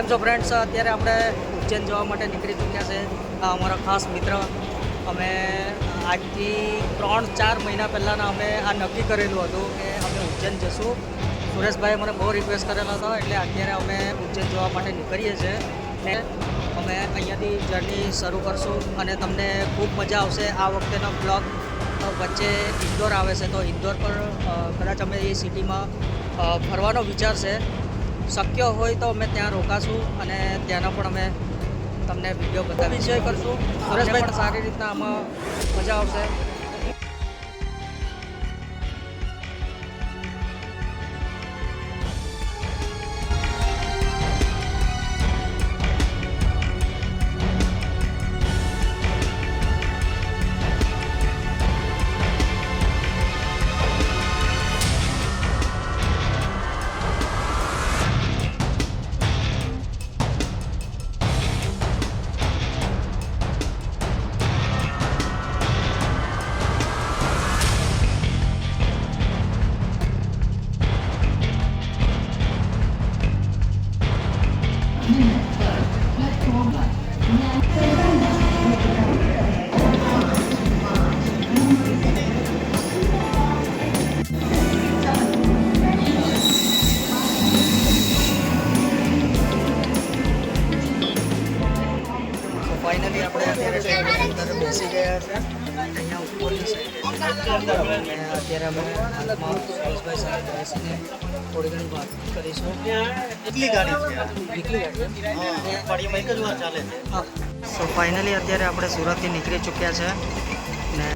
કેમ છો ફ્રેન્ડ્સ? અત્યારે આપણે ઉજ્જૈન જવા માટે નીકળી ચૂક્યા છે. આ અમારો ખાસ મિત્ર. અમે આજથી 3-4 મહિના પહેલાંના અમે આ નક્કી કરેલું હતું કે અમે ઉજ્જૈન જશું. સુરેશભાઈએ મને બહુ રિક્વેસ્ટ કરેલો હતો, એટલે અત્યારે અમે ઉજ્જૈન જવા માટે નીકળીએ છીએ ને અમે અહીંયાથી જર્ની શરૂ કરશું અને તમને ખૂબ મજા આવશે. આ વખતેનો બ્લોગ વચ્ચે ઇન્દોર આવે છે, તો ઇન્દોર પર કદાચ અમે એ સિટીમાં ફરવાનો વિચાર છે. શક્ય હોય તો અમે ત્યાં રોકાશું અને ત્યાંના પણ અમે તમને વિડીયો બતાવી વિષય કરશું. સુરેશભાઈ પણ સારી રીતના આમાં મજા આવશે. ફાઇનલી આપણે અત્યારે ટ્રેનની અંદર બેસી ગયા છે. અહીંયા ઉપરની સાઈડે અત્યારે અમે હાલમાં સુરેશભાઈ સાથે બેસીને થોડી ઘણી વાત કરીશું. કેટલી ગાડી છે? નીકળી ગયા છે. અઠવાડિયામાં એક જ વાર ચાલે છે. હા, સો ફાઇનલી અત્યારે આપણે સુરતથી નીકળી ચૂક્યા છે ને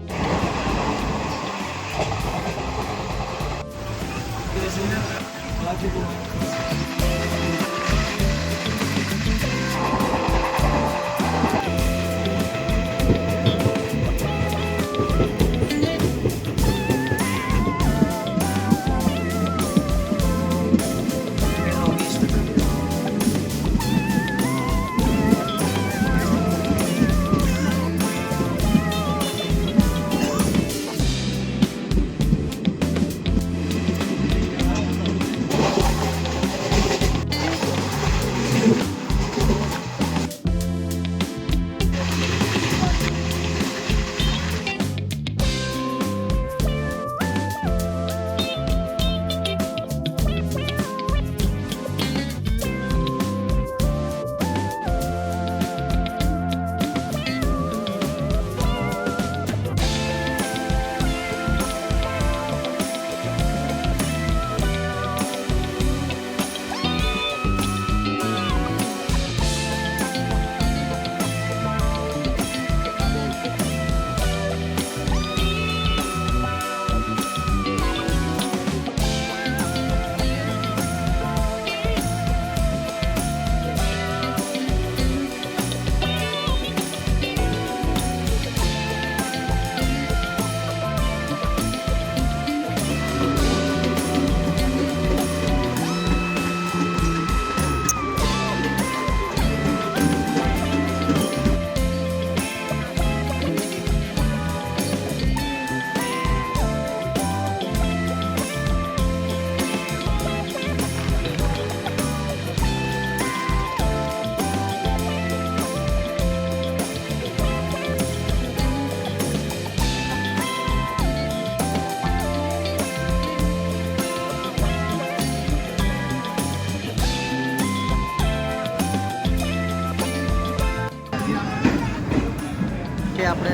આપણે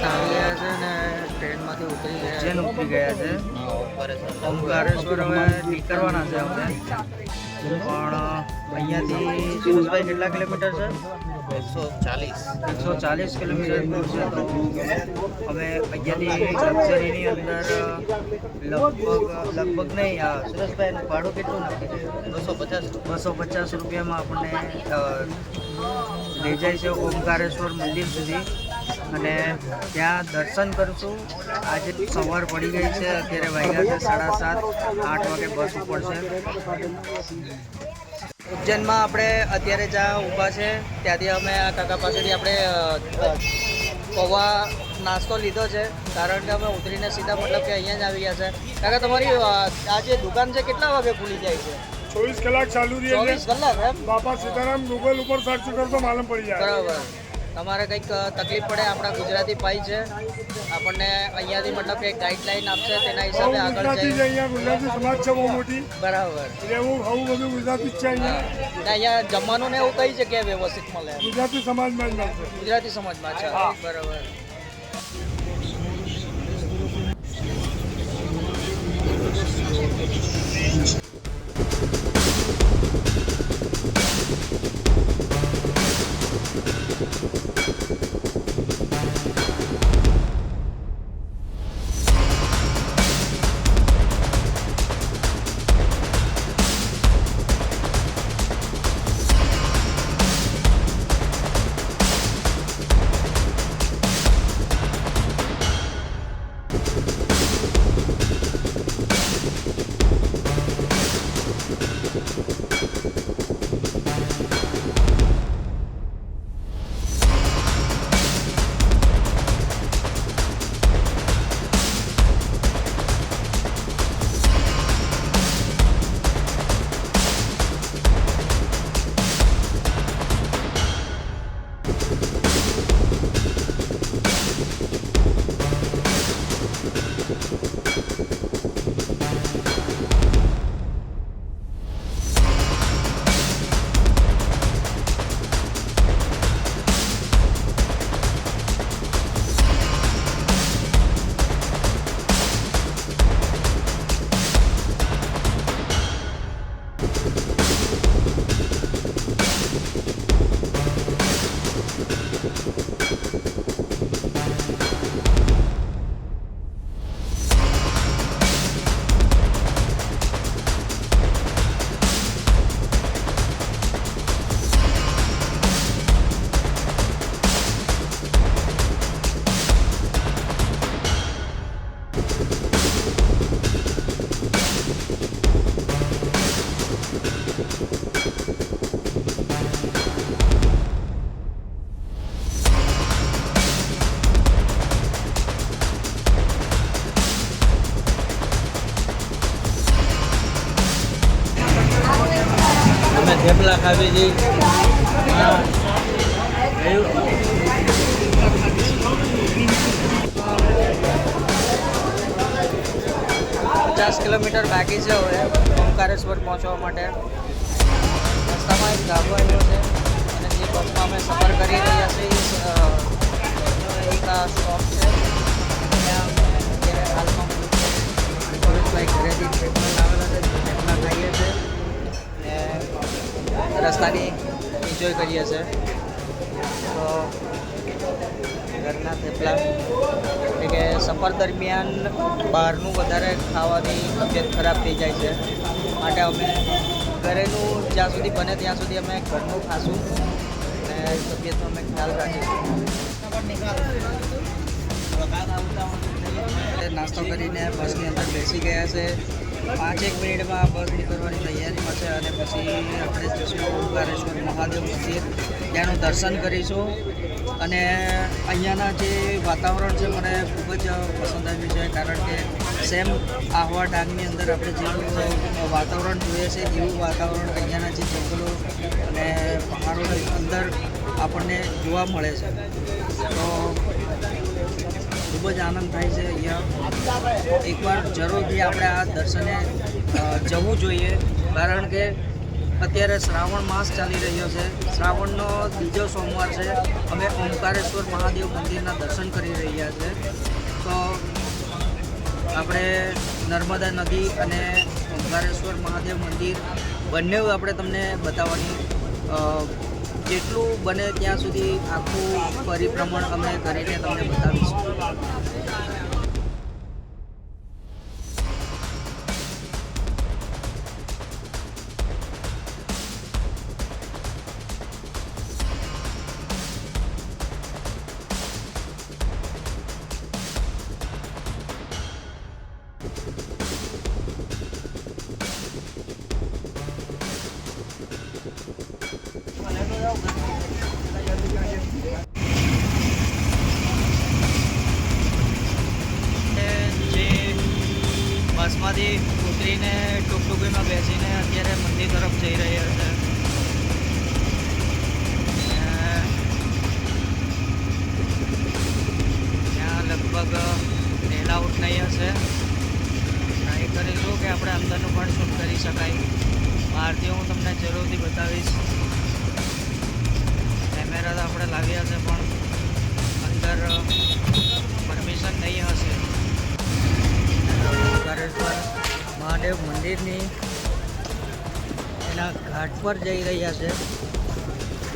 આવી ગયા છે ને ટ્રેનમાંથી ઉતરી ગયા છે. ઓમકારેશ્વર હવે નીકળવાના છે અમે, પણ અહીંયાથી સુરેશભાઈ કેટલા કિલોમીટર છે? 140 કિલોમીટર દૂર છે. તો અમે અહીંયાથી લક્ઝરીની અંદર લગભગ નહીં, સુરેશભાઈનું ભાડું કેટલું નક્કી છે? 250 રૂપિયામાં આપણને લઈ જાય છે ઓમકારેશ્વર મંદિર સુધી અને ત્યાં દર્શન કરશું. આજે સવાર પડી ગઈ છે, અત્યારે વાગ્યા છે 7:30, 8 વાગે બસ ઉપડશે. ઉજ્જૈનમાં આપણે અત્યારે જ્યાં ઊભા છે ત્યાંથી અમે આ કાકા પાસેથી આપણે પૌવા નાસ્તો લીધો છે, કારણ કે અમે ઉતરીને સીધા મતલબ કે અહીંયા જ આવી ગયા છે. કાકા, તમારી આ જે દુકાન છે કેટલા વાગે ખુલી જાય છે? 6 24 કલાક ચાલુ રહે 24 છે. કલાક એમ બાપા સીતારામ ગૂગલ ઉપર સર્ચ કરો તો માલુમ પડી જાય. બરાબર. તમારે કંઈક તકલીફ પડે, આપણા ગુજરાતી ભાઈ છે, આપણને અહીંયાથી મતલબ કંઈક ગાઈડલાઈન આપશે, તેના બહુ હિસાબે આગળ ગુજરાતી છે જઈએ. અહીંયા, ગુજરાતી સમાજ છે બહુ મોટી. બરાબર. એટલે એવું બધું ગુજરાતી જ છે અહીંયા. ને અહીંયા જમવાનું ને એવું કઈ જગ્યાએ વ્યવસ્થિત મળે એમ? ગુજરાતી સમાજમાં જ મળશે. ગુજરાતી સમાજમાં છે. હા. બરાબર. અમે થેપલા ખાવી હતી. 50 કિલોમીટર બાકી છે હવે ઓમકારેશ્વર પહોંચવા માટે. રસ્તામાં એક ધાબો આવ્યો છે અને જે બસમાં અમે સફર કરી રહ્યા છીએ એક આ સ્ટોપ છે. ત્યાં અમે અત્યારે હાલમાં સુરેશભાઈ ઘરેથી થેપલા લાવેલા છે, થેપલા ખાઈએ છીએ ને રસ્તાની એન્જોય કરીએ છીએ. તો ઘરના થેપલા એટલે કે સફર દરમિયાન બહારનું વધારે ખાવાની તબિયત ખરાબ થઈ જાય છે, માટે અમે ઘરેનું જ્યાં સુધી બને ત્યાં સુધી અમે ઘરનું ખાશું અને તબિયતનો અમે ખ્યાલ રાખીશું. નાસ્તો કરીને બસની અંદર બેસી ગયા છે. 5-1 મિનિટમાં બસ નીકળવાની તૈયારીમાં છે અને પછી આપણે જઈશું ઓમકારેશ્વર મહાદેવ મંદિર, ત્યાંનું દર્શન કરીશું. અને અહીંયાના જે વાતાવરણ છે મને ખૂબ જ પસંદ આવ્યું છે, કારણ કે સેમ આહવા ડાંગની અંદર આપણે જેવું વાતાવરણ જોઈએ છે એવું વાતાવરણ અહીંયાના જે જંગલો અને પહાડોની અંદર આપણને જોવા મળે છે. તો ખૂબ જ આનંદ થાય છે અહીંયા. એકવાર જરૂરથી આપણે આ દર્શને જવું જોઈએ, કારણ કે અત્યારે શ્રાવણ માસ ચાલી રહ્યો છે. શ્રાવણનો બીજો સોમવાર છે. અમે ઓમકારેશ્વર મહાદેવ મંદિરના દર્શન કરી રહ્યા છે. તો આપણે નર્મદા નદી અને ઓમકારેશ્વર મહાદેવ મંદિર બંને આપણે તમને બતાવવાની જેટલું બને ત્યાં સુધી આખું પરિભ્રમણ અમે કરીને તમને બતાવીશું. બસમાંથી ઉતરીને ટુકટુકીમાં બેસીને અત્યારે મંદિર તરફ જઈ રહ્યા છે. ત્યાં લગભગ એલાઉટ નહીં હશે. ટ્રાય કરીશું કે આપણે અંદરનું પણ શૂટ કરી શકાય. બહારથી હું તમને જરૂરથી બતાવીશ. કેમેરા તો આપણે લાવ્યા છે પણ અંદર પરમિશન નહીં હશે. ઓમકારેશ્વર મહાદેવ મંદિરની એના ઘાટ પર જઈ રહ્યા છે.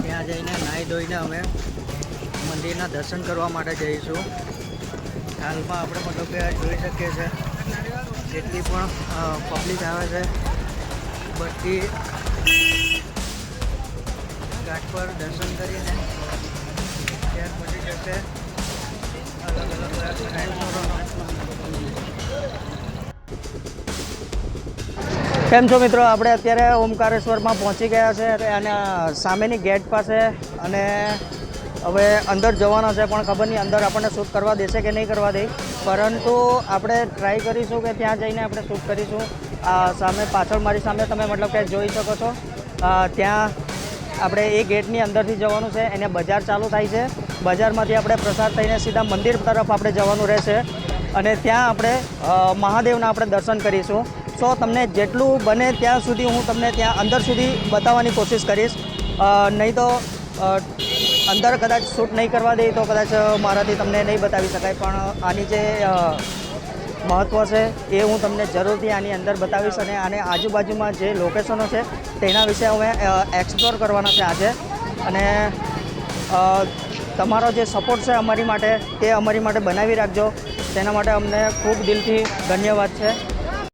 ત્યાં જઈને નાહી ધોઈને અમે મંદિરના દર્શન કરવા માટે જઈશું. હાલમાં આપણે મતલબ કે જોઈ શકીએ છીએ જેટલી પણ પબ્લિક આવે છે બધી ઘાટ પર દર્શન કરીને ત્યાર પછી જશે અલગ અલગ કેમ છો મિત્રો? આપણે અત્યારે ઓમકારેશ્વરમાં પહોંચી ગયા છે અને સામેની ગેટ પાસે અને હવે અંદર જવાના છે પણ ખબર નહીં અંદર આપણને શૂટ કરવા દેશે કે નહીં કરવા દે, પરંતુ આપણે ટ્રાય કરીશું કે ત્યાં જઈને આપણે શૂટ કરીશું. સામે પાછળ મારી સામે તમે મતલબ કે જોઈ શકો છો ત્યાં આપણે એ ગેટની અંદરથી જવાનું છે. એને બજાર ચાલુ થાય છે. બજારમાંથી આપણે પ્રસાર થઈને સીધા મંદિર તરફ આપણે જવાનું રહેશે અને ત્યાં આપણે મહાદેવના આપણે દર્શન કરીશું. સો તમને જેટલું બને ત્યાં સુધી હું તમને ત્યાં અંદર સુધી બતાવવાની કોશિશ કરીશ. નહીં તો અંદર કદાચ શૂટ નહીં કરવા દે તો કદાચ મારાથી તમને નહીં બતાવી શકાય, પણ આની જે મહત્ત્વ છે એ હું તમને જરૂરથી આની અંદર બતાવીશ અને આને આજુબાજુમાં જે લોકેશનો છે તેના વિશે અમે એક્સપ્લોર કરવાના છે આજે. અને તમારો જે સપોર્ટ છે અમારી માટે તે અમારી માટે બનાવી રાખજો. તેના માટે અમને ખૂબ દિલથી ધન્યવાદ છે.